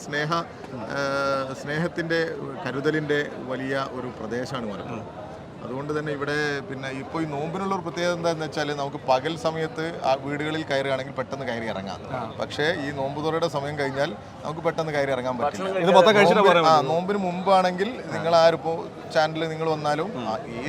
[SPEAKER 14] സ്നേഹത്തിൻ്റെ കരുതലിൻ്റെ വലിയ ഒരു പ്രദേശമാണ് മലപ്പുറം. അതുകൊണ്ട് തന്നെ ഇവിടെ പിന്നെ ഇപ്പോൾ ഈ നോമ്പിനുള്ള ഒരു പ്രത്യേകത എന്താണെന്ന് വെച്ചാൽ, നമുക്ക് പകൽ സമയത്ത് ആ വീടുകളിൽ കയറുകയാണെങ്കിൽ പെട്ടെന്ന് കയറി ഇറങ്ങാം. പക്ഷേ ഈ നോമ്പ് തുറയുടെ സമയം കഴിഞ്ഞാൽ നമുക്ക് പെട്ടെന്ന് കയറി ഇറങ്ങാൻ പറ്റില്ല. നോമ്പിന് മുമ്പാണെങ്കിൽ നിങ്ങൾ ആരിപ്പോൾ ചാനലിൽ നിങ്ങൾ വന്നാലും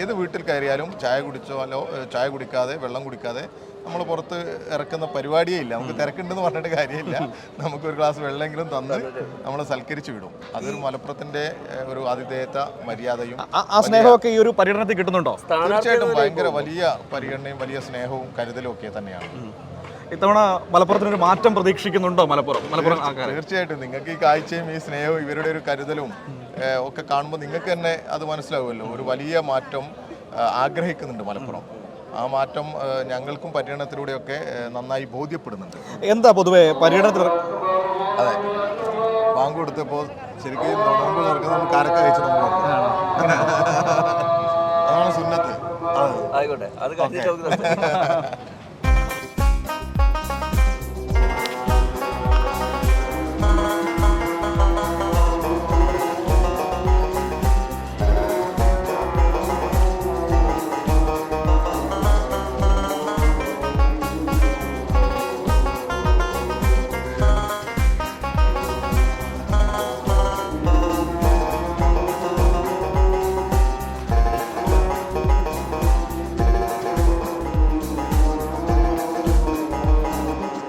[SPEAKER 14] ഏത് വീട്ടിൽ കയറിയാലും ചായ കുടിക്കാതെ വെള്ളം കുടിക്കാതെ നമ്മൾ പുറത്ത് ഇറക്കുന്ന പരിപാടിയേ ഇല്ല. നമുക്ക് തിരക്കുണ്ടെന്ന് പറഞ്ഞിട്ട് കാര്യമില്ല, നമുക്കൊരു ഗ്ലാസ് വെള്ളമെങ്കിലും തന്ന് നമ്മളെ സൽക്കരിച്ച് വിടും. അതൊരു മലപ്പുറത്തിന്റെ ഒരു ആതിഥേയത്വ മര്യാദയും
[SPEAKER 2] ആ സ്നേഹമൊക്കെ ഈ ഒരു പര്യടനത്തിൽ കിട്ടുന്നുണ്ടോ?
[SPEAKER 14] തീർച്ചയായിട്ടും ഭയങ്കര വലിയ പരിഗണനയും വലിയ സ്നേഹവും കരുതലും ഒക്കെ തന്നെയാണ്.
[SPEAKER 2] ഇത്തവണ മലപ്പുറത്തിനൊരു മാറ്റം പ്രതീക്ഷിക്കുന്നുണ്ടോ? മലപ്പുറം
[SPEAKER 14] തീർച്ചയായിട്ടും നിങ്ങൾക്ക് ഈ കാഴ്ചയും ഈ സ്നേഹവും ഇവരുടെ ഒരു കരുതലും ഒക്കെ കാണുമ്പോൾ നിങ്ങൾക്ക് തന്നെ അത് മനസ്സിലാവുമല്ലോ. ഒരു വലിയ മാറ്റം ആഗ്രഹിക്കുന്നുണ്ട് മലപ്പുറം. ആ മാറ്റം ഞങ്ങൾക്കും പര്യടനത്തിലൂടെയൊക്കെ നന്നായി ബോധ്യപ്പെടുന്നുണ്ട്.
[SPEAKER 2] എന്താ പൊതുവെ പര്യടനത്തിൽ?
[SPEAKER 14] അതെ, ബാങ്ക് കൊടുത്തപ്പോൾ ശരിക്കും നോമ്പ് തുറക്കുന്നത് കാരക്ക കഴിച്ച് അതാണ് സുന്നത്ത്.
[SPEAKER 1] ആയിക്കോട്ടെ, അത് കഴിഞ്ഞിട്ട്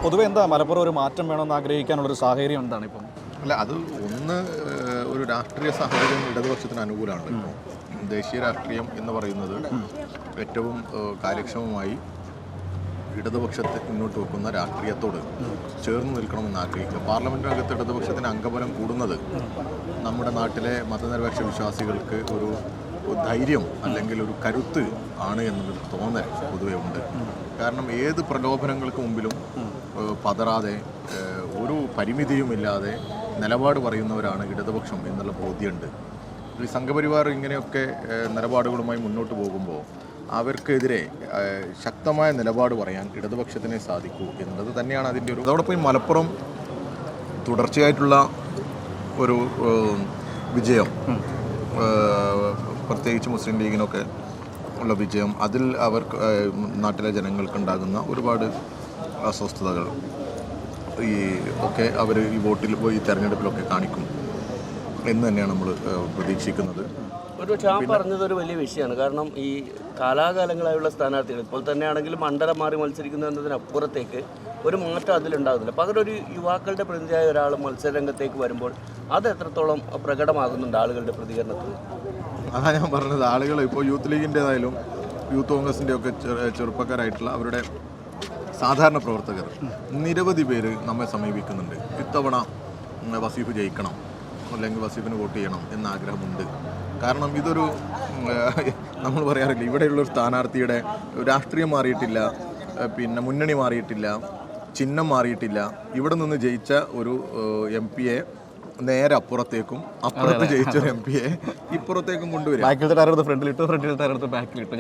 [SPEAKER 2] പൊതുവെ എന്താ മലപ്പുറം ഒരു മാറ്റം വേണമെന്ന് ആഗ്രഹിക്കാനുള്ളൊരു സാഹചര്യം എന്താണ് ഇപ്പം?
[SPEAKER 14] അല്ല, അത് ഒരു രാഷ്ട്രീയ സാഹചര്യം ഇടതുപക്ഷത്തിന് അനുകൂലമാണ്. ഇപ്പോൾ ദേശീയ രാഷ്ട്രീയം എന്ന് പറയുന്നത് ഏറ്റവും കാര്യക്ഷമമായി ഇടതുപക്ഷത്തെ മുന്നോട്ട് വെക്കുന്ന രാഷ്ട്രീയത്തോട് ചേർന്ന് നിൽക്കണമെന്ന് ആഗ്രഹിക്കുക. പാർലമെൻറ്റിനകത്ത് ഇടതുപക്ഷത്തിന് അംഗബലം കൂടുന്നത് നമ്മുടെ നാട്ടിലെ മതനിരപേക്ഷ വിശ്വാസികൾക്ക് ഒരു ധൈര്യം അല്ലെങ്കിൽ ഒരു കരുത്ത് ആണ് എന്നൊരു തോന്നൽ പൊതുവെ ഉണ്ട്. കാരണം ഏത് പ്രലോഭനങ്ങൾക്ക് മുമ്പിലും പതറാതെ ഒരു പരിമിതിയുമില്ലാതെ നിലപാട് പറയുന്നവരാണ് ഇടതുപക്ഷം എന്നുള്ള ബോധ്യമുണ്ട്. ഈ സംഘപരിവാർ ഇങ്ങനെയൊക്കെ നിലപാടുകളുമായി മുന്നോട്ട് പോകുമ്പോൾ അവർക്കെതിരെ ശക്തമായ നിലപാട് പറയാൻ ഇടതുപക്ഷത്തിനെ സാധിക്കൂ എന്നത് തന്നെയാണ് അതിൻ്റെ ഒരു. അതോടൊപ്പം ഈ മലപ്പുറം തുടർച്ചയായിട്ടുള്ള ഒരു വിജയം, പ്രത്യേകിച്ച് മുസ്ലിം ലീഗിനൊക്കെ ഉള്ള വിജയം, അതിൽ നാട്ടിലെ ജനങ്ങൾക്കുണ്ടാകുന്ന ഒരുപാട് അസ്വസ്ഥതകൾ ഒക്കെ അവർ ഈ വോട്ടിൽ ഈ തെരഞ്ഞെടുപ്പിലൊക്കെ കാണിക്കും എന്ന് തന്നെയാണ് നമ്മൾ പ്രതീക്ഷിക്കുന്നത്.
[SPEAKER 1] ഒരുപക്ഷെ ആ പറഞ്ഞത് ഒരു വലിയ വിഷയമാണ്. കാരണം ഈ കാലാകാലങ്ങളായുള്ള സ്ഥാനാർത്ഥികൾ ഇപ്പോൾ തന്നെയാണെങ്കിലും മണ്ഡലം മാറി മത്സരിക്കുന്നു എന്നതിനപ്പുറത്തേക്ക് ഒരു മാറ്റം അതിലുണ്ടാകുന്നില്ല. പകരം ഒരു യുവാക്കളുടെ പ്രതിനിധിയായ ഒരാൾ മത്സരരംഗത്തേക്ക് വരുമ്പോൾ അത് എത്രത്തോളം പ്രകടമാകുന്നുണ്ട് ആളുകളുടെ പ്രതികരണത്തിൽ?
[SPEAKER 14] അതാണ് ഞാൻ പറഞ്ഞത്. ആളുകൾ ഇപ്പോൾ യൂത്ത് ലീഗിൻ്റെതായാലും യൂത്ത് കോൺഗ്രസിൻ്റെ ഒക്കെ ചെറുപ്പക്കാരായിട്ടുള്ള അവരുടെ സാധാരണ പ്രവർത്തകർ നിരവധി പേര് നമ്മെ സമീപിക്കുന്നുണ്ട്. ഇത്തവണ വസീഫ് ജയിക്കണം അല്ലെങ്കിൽ വസീഫിന് വോട്ട് ചെയ്യണം എന്ന ആഗ്രഹമുണ്ട്. കാരണം ഇതൊരു നമ്മൾ പറയാറില്ല, ഇവിടെയുള്ളൊരു സ്ഥാനാർത്ഥിയുടെ രാഷ്ട്രീയം മാറിയിട്ടില്ല, പിന്നെ മുന്നണി മാറിയിട്ടില്ല, ചിഹ്നം മാറിയിട്ടില്ല. ഇവിടെ നിന്ന് ജയിച്ച ഒരു MP-യെ നേരെ അപ്പുറത്തേക്കും അപ്പുറത്ത് ജയിച്ച ഒരു MP-യെ ഇപ്പുറത്തേക്കും കൊണ്ടുവരും.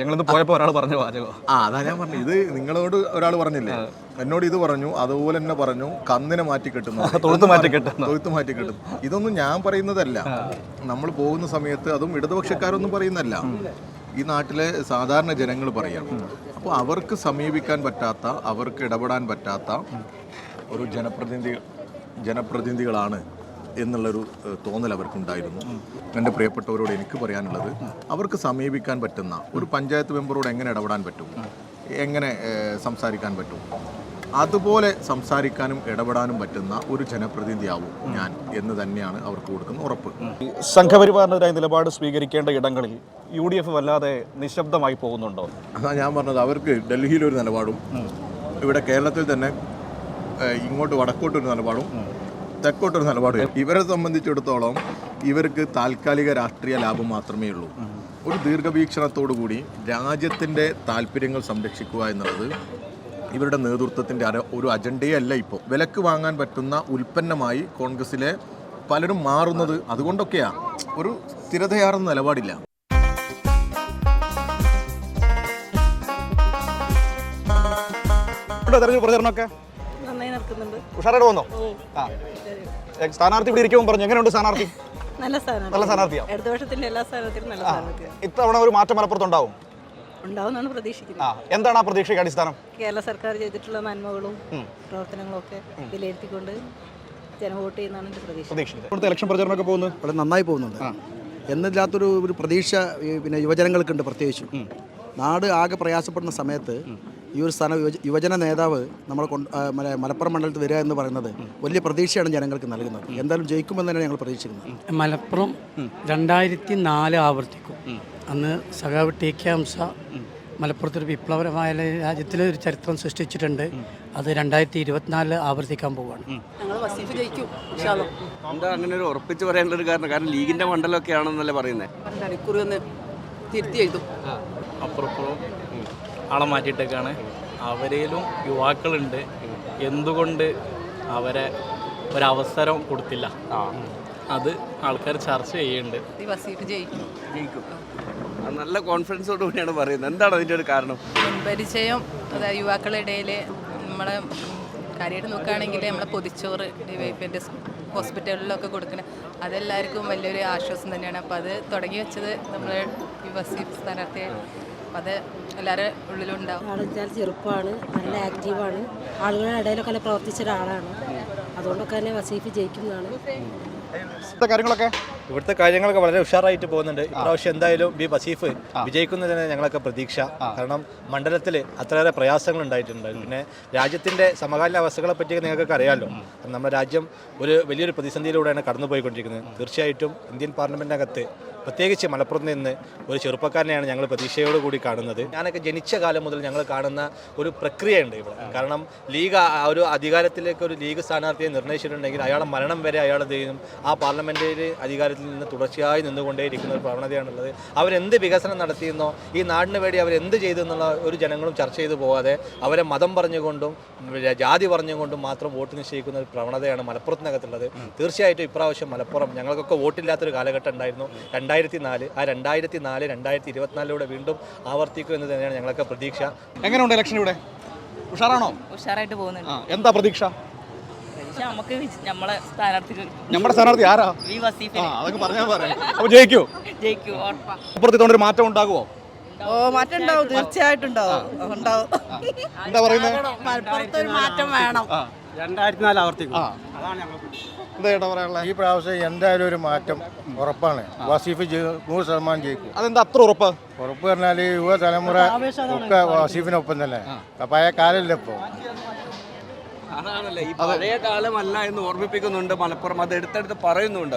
[SPEAKER 2] ഞങ്ങളിന്ന് പോയപ്പോൾ ഒരാൾ പറഞ്ഞ വാചകം
[SPEAKER 14] അതാ ഞാൻ പറഞ്ഞു. ഇത് നിങ്ങളോട് ഒരാൾ പറഞ്ഞില്ലേ, എന്നോട് ഇത് പറഞ്ഞു, അതുപോലെ തന്നെ പറഞ്ഞു കന്നിനെ മാറ്റി കെട്ടുന്നു, തൊഴുത്ത് മാറ്റി കെട്ടുന്നു. ഇതൊന്നും ഞാൻ പറയുന്നതല്ല. നമ്മൾ പോകുന്ന സമയത്ത് അതും ഇടതുപക്ഷക്കാരൊന്നും പറയുന്നതല്ല, ഈ നാട്ടിലെ സാധാരണ ജനങ്ങൾ പറയണം. അപ്പോൾ അവർക്ക് സമീപിക്കാൻ പറ്റാത്ത, അവർക്ക് ഇടപെടാൻ പറ്റാത്ത ഒരു ജനപ്രതിനിധികളാണ് എന്നുള്ളൊരു തോന്നൽ അവർക്കുണ്ടായിരുന്നു. എൻ്റെ പ്രിയപ്പെട്ടവരോട് എനിക്ക് പറയാനുള്ളത്, അവർക്ക് സമീപിക്കാൻ പറ്റുന്ന ഒരു പഞ്ചായത്ത് മെമ്പറോട് എങ്ങനെ ഇടപെടാൻ പറ്റും, എങ്ങനെ സംസാരിക്കാൻ പറ്റും, അതുപോലെ സംസാരിക്കാനും ഇടപെടാനും പറ്റുന്ന ഒരു ജനപ്രതിനിധിയാവും ഞാൻ എന്ന് തന്നെയാണ് അവർക്ക് കൊടുക്കുന്ന ഉറപ്പ്.
[SPEAKER 2] സംഘപരിവാറിനെതിരായ നിലപാട് സ്വീകരിക്കേണ്ട ഇടങ്ങളിൽ UDF വല്ലാതെ നിശബ്ദമായി പോകുന്നുണ്ടോ?
[SPEAKER 14] അതാണ് ഞാൻ പറഞ്ഞത്. അവർക്ക് ഡൽഹിയിലൊരു നിലപാടും ഇവിടെ കേരളത്തിൽ തന്നെ ഇങ്ങോട്ട് വടക്കോട്ടൊരു നിലപാടും തെക്കോട്ടൊരു നിലപാടും. ഇവരെ സംബന്ധിച്ചിടത്തോളം ഇവർക്ക് താൽക്കാലിക രാഷ്ട്രീയ ലാഭം മാത്രമേ ഉള്ളൂ. ഒരു ദീർഘവീക്ഷണത്തോടു കൂടി രാജ്യത്തിൻ്റെ താല്പര്യങ്ങൾ സംരക്ഷിക്കുക എന്നുള്ളത് ഇവരുടെ നേതൃത്വത്തിൻ്റെ ഒരു അജണ്ടയേ അല്ല. ഇപ്പോൾ വിലക്ക് വാങ്ങാൻ പറ്റുന്ന ഉൽപ്പന്നമായി കോൺഗ്രസിലെ പലരും മാറുന്നത് അതുകൊണ്ടൊക്കെയാണ്. ഒരു സ്ഥിരതയാർന്ന നിലപാടില്ല.
[SPEAKER 2] തെരഞ്ഞെടുപ്പ് പ്രചരണമൊക്കെ
[SPEAKER 15] നന്നായി നടക്കുന്നുണ്ട്.
[SPEAKER 2] ഉഷാറായിട്ട് പോകുന്നോ? സ്ഥാനാർത്ഥി ഇവിടെ ഇരിക്കുമ്പോൾ പറഞ്ഞു, എങ്ങനെയുണ്ട് സ്ഥാനാർത്ഥി?
[SPEAKER 15] നല്ല സ്ഥാനാർത്ഥിയാണ്. ഇടത് വർഷത്തിന്റെ എല്ലാ സ്ഥാനാർത്ഥിയും നല്ല സ്ഥാനാർത്ഥിയാണ്.
[SPEAKER 2] ഇത്തവണ ഒരു മാറ്റം മലപ്പുറത്തുണ്ടാവും
[SPEAKER 15] ഉണ്ടാവുന്നാണ് പ്രതീക്ഷിക്കുന്നത്.
[SPEAKER 2] എന്താണ് ആ പ്രതീക്ഷയ്ക്ക് അടിസ്ഥാനം?
[SPEAKER 15] കേരള സർക്കാർ ചെയ്തിട്ടുള്ള നന്മകളും പ്രവർത്തനങ്ങളും ഒക്കെ വിലയിരുത്തിക്കൊണ്ട് ജനം വോട്ട് ചെയ്യുന്നതാണ് എൻ്റെ പ്രതീക്ഷ.
[SPEAKER 2] ഇവിടുത്തെ ഇലക്ഷൻ പ്രചരണമൊക്കെ പോകുന്നത്
[SPEAKER 16] വളരെ നന്നായി പോകുന്നുണ്ട്. എന്നില്ലാത്തൊരു പ്രതീക്ഷ പിന്നെ യുവജനങ്ങൾക്കുണ്ട്. പ്രത്യേകിച്ചും നാട് ആകെ പ്രയാസപ്പെടുന്ന സമയത്ത് ഈ ഒരു സ്ഥാനം യുവജന നേതാവ് നമ്മൾ മലപ്പുറം മണ്ഡലത്തിൽ വരിക എന്ന് പറയുന്നത് വലിയ പ്രതീക്ഷയാണ് ജനങ്ങൾക്ക് നൽകുന്നത്. എന്തായാലും ജയിക്കുമെന്ന് തന്നെയാണ് ഞങ്ങൾ പ്രതീക്ഷിക്കുന്നത്.
[SPEAKER 17] മലപ്പുറം 2004 ആവർത്തിക്കും. അന്ന് സഖാവ് ടി.കെ. ഹംസ മലപ്പുറത്തൊരു വിപ്ലവകരമായ രാജ്യത്തിലെ ഒരു ചരിത്രം സൃഷ്ടിച്ചിട്ടുണ്ട്. അത് 2024 ആവർത്തിക്കാൻ പോവുകയാണ്.
[SPEAKER 1] എന്താ അങ്ങനെ ഒരു ഉറപ്പിച്ച് പറയാനുള്ള ഒരു കാരണം ലീഗിന്റെ മണ്ഡലമൊക്കെ ആണെന്നല്ലേ പറയുന്നത്?
[SPEAKER 15] ഇക്കുറി ഒന്ന് തിരുത്തി എഴുതും.
[SPEAKER 5] അപ്പുറപ്പുറം ആളെ മാറ്റിയിട്ടൊക്കെയാണ്. അവരിലും യുവാക്കളുണ്ട്. എന്തുകൊണ്ട് അവരെ ഒരവസരം കൊടുത്തില്ല? അത് ആൾക്കാർ ചർച്ച ചെയ്യുന്നുണ്ട്.
[SPEAKER 1] ജയിക്കും. നല്ല കോൺഫിഡൻസോട് കൂടിയാണ് പറയുന്നത്. എന്താണ് അതിൻ്റെ ഒരു കാരണം?
[SPEAKER 15] പരിചയം യുവാക്കളുടെ ഇടയിൽ നമ്മളെ കാര്യമായിട്ട് നോക്കുകയാണെങ്കിൽ നമ്മളെ പൊതിച്ചോറ് ഡിവൈപ്പിൻ്റെ ഹോസ്പിറ്റലിലൊക്കെ കൊടുക്കണം. അതെല്ലാവർക്കും വലിയൊരു ആശ്വാസം തന്നെയാണ്. അപ്പോൾ അത് തുടങ്ങി വെച്ചത് നമ്മൾ ഈ വസീഫ് സ്ഥാനാർത്ഥിയെ. അപ്പം അത് എല്ലാവരുടെ ഉള്ളിലുണ്ടാവും.
[SPEAKER 18] ആളെന്നാൽ ചെറുപ്പമാണ്, നല്ല ആക്റ്റീവാണ്, ആളുകളുടെ ഇടയിലൊക്കെ നല്ല പ്രവർത്തിച്ച ഒരാളാണ്. അതുകൊണ്ടൊക്കെ തന്നെ വസീഫ് ജയിക്കുന്നതാണ്.
[SPEAKER 16] ഇവിടുത്തെ കാര്യങ്ങളൊക്കെ വളരെ ഉഷാറായിട്ട് പോകുന്നുണ്ട്. ഇപ്രാവശ്യം എന്തായാലും വസീഫ് വിജയിക്കുന്നതിന് ഞങ്ങളൊക്കെ പ്രതീക്ഷ. കാരണം മണ്ഡലത്തിൽ അത്രയേറെ പ്രയാസങ്ങൾ ഉണ്ടായിട്ടുണ്ട്. പിന്നെ രാജ്യത്തിൻ്റെ സമകാലീന അവസ്ഥകളെ പറ്റി നിങ്ങൾക്കൊക്കെ അറിയാമല്ലോ. നമ്മുടെ രാജ്യം ഒരു വലിയൊരു പ്രതിസന്ധിയിലൂടെയാണ് കടന്നുപോയിക്കൊണ്ടിരിക്കുന്നത്. തീർച്ചയായിട്ടും ഇന്ത്യൻ പാർലമെൻറ്റിനകത്ത് പ്രത്യേകിച്ച് മലപ്പുറത്ത് നിന്ന് ഒരു ചെറുപ്പക്കാരനെയാണ് ഞങ്ങൾ പ്രതീക്ഷയോടുകൂടി കാണുന്നത്. ഞാനൊക്കെ ജനിച്ച കാലം മുതൽ ഞങ്ങൾ കാണുന്ന ഒരു പ്രക്രിയയുണ്ട് ഇവിടെ. കാരണം ലീഗ് ഒരു അധികാരത്തിലേക്ക് ഒരു ലീഗ് സ്ഥാനാർത്ഥിയെ നിർണ്ണയിച്ചിട്ടുണ്ടെങ്കിൽ അയാളെ മരണം വരെ അയാൾ ചെയ്യും ആ പാർലമെൻറ്റിൽ അധികാരത്തിൽ നിന്ന് തുടർച്ചയായി നിന്നുകൊണ്ടേയിരിക്കുന്ന ഒരു പ്രവണതയാണുള്ളത്. അവരെന്ത് വികസനം നടത്തിയെന്നോ ഈ നാടിന് വേണ്ടി അവരെന്ത് ചെയ്തു എന്നുള്ള ഒരു ജനങ്ങളും ചർച്ച ചെയ്തു പോകാതെ അവരെ മതം പറഞ്ഞുകൊണ്ടും ജാതി പറഞ്ഞുകൊണ്ടും മാത്രം വോട്ട് നിശ്ചയിക്കുന്ന ഒരു പ്രവണതയാണ് മലപ്പുറത്തിനകത്തുള്ളത്. തീർച്ചയായിട്ടും ഇപ്രാവശ്യം മലപ്പുറം ഞങ്ങൾക്കൊക്കെ വോട്ടില്ലാത്തൊരു കാലഘട്ടം ഉണ്ടായിരുന്നു 2004. ആ 2004 2024 വീണ്ടും ആവർത്തിക്കും എന്ന് തന്നെയാണ് ഞങ്ങളൊക്കെ പ്രതീക്ഷ.
[SPEAKER 2] എങ്ങനെയുണ്ട് ഇലക്ഷൻ ഇവിടെ? ഉഷാറാണോ?
[SPEAKER 15] ഉഷാറായിട്ട് പോകുന്നുണ്ട്.
[SPEAKER 2] എന്താ പ്രതീക്ഷ?
[SPEAKER 15] നമുക്ക് നമ്മളെ
[SPEAKER 2] സ്ഥാനാർത്ഥി ആരാ? അതൊക്കെ പറഞ്ഞാൽ പറയാം. അപ്പോൾ ജയിക്കൂ?
[SPEAKER 15] ജയിക്കൂ.
[SPEAKER 2] അപ്പുറത്ത് ഒരു മാറ്റം ഉണ്ടാകുമോ?
[SPEAKER 15] മാറ്റം ഉണ്ടാവും. തീർച്ചയായിട്ടും ഉണ്ടാവും.
[SPEAKER 2] എന്താ പറയുന്നത്?
[SPEAKER 15] മലപ്പുറത്തൊരു മാറ്റം വേണം.
[SPEAKER 10] 2004 ആവർത്തിക്കും.
[SPEAKER 2] എന്താ
[SPEAKER 4] ഈ പ്രാവശ്യം എന്തായാലും ഒരു മാറ്റം ഉറപ്പാണ്. വസീഫ് 100% ജയിക്കും.
[SPEAKER 2] അതെന്താ അത്ര ഉറപ്പ്
[SPEAKER 4] പറഞ്ഞാൽ യുവതലമുറ ഒക്കെ വസീഫിനൊപ്പം തന്നെ. പഴയ കാലമില്ല ഇപ്പോൾ.
[SPEAKER 1] അതാണല്ലേ ഈ പഴയ കാലമല്ല എന്ന് ഓർമ്മിപ്പിക്കുന്നുണ്ട് മലപ്പുറം. അത് എടുത്തെടുത്ത് പറയുന്നുണ്ട്.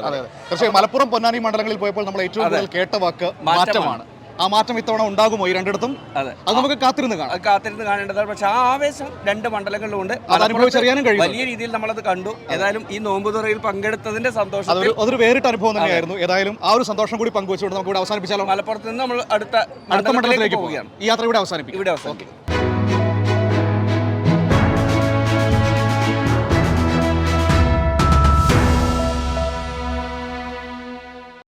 [SPEAKER 2] പക്ഷേ മലപ്പുറം പൊന്നാനി മണ്ഡലങ്ങളിൽ പോയപ്പോൾ നമ്മൾ ഏറ്റവും കൂടുതൽ കേട്ട വാക്ക് മാറ്റമാണ്. ആ മാറ്റം ഇത്തവണ ഉണ്ടാകുമോ ഈ രണ്ടിടത്തും? അത് നമുക്ക് കാത്തിരുന്ന്
[SPEAKER 1] കാണേണ്ടതാണ്. പക്ഷെ ആ ആവേശം രണ്ട് മണ്ഡലങ്ങളിലുണ്ട്.
[SPEAKER 2] അനുഭവിച്ചറിയാനും കഴിയും.
[SPEAKER 1] വലിയ രീതിയിൽ നമ്മളത് കണ്ടു. ഏതായാലും ഈ നോമ്പുതുറയിൽ പങ്കെടുത്തതിന്റെ സന്തോഷം
[SPEAKER 2] അതൊരു വേറിട്ട അനുഭവം തന്നെയായിരുന്നു. ഏതായാലും ആ ഒരു സന്തോഷം കൂടി പങ്കുവെച്ചുകൊണ്ട് നമുക്ക് ഇവിടെ അവസാനിപ്പിച്ചാലോ?
[SPEAKER 1] മലപ്പുറത്ത് നിന്ന് നമ്മൾ അടുത്ത
[SPEAKER 2] മണ്ഡലത്തിലേക്ക് പോവുകയാണ്. ഈ യാത്ര ഇവിടെ അവസാനിപ്പിക്കും.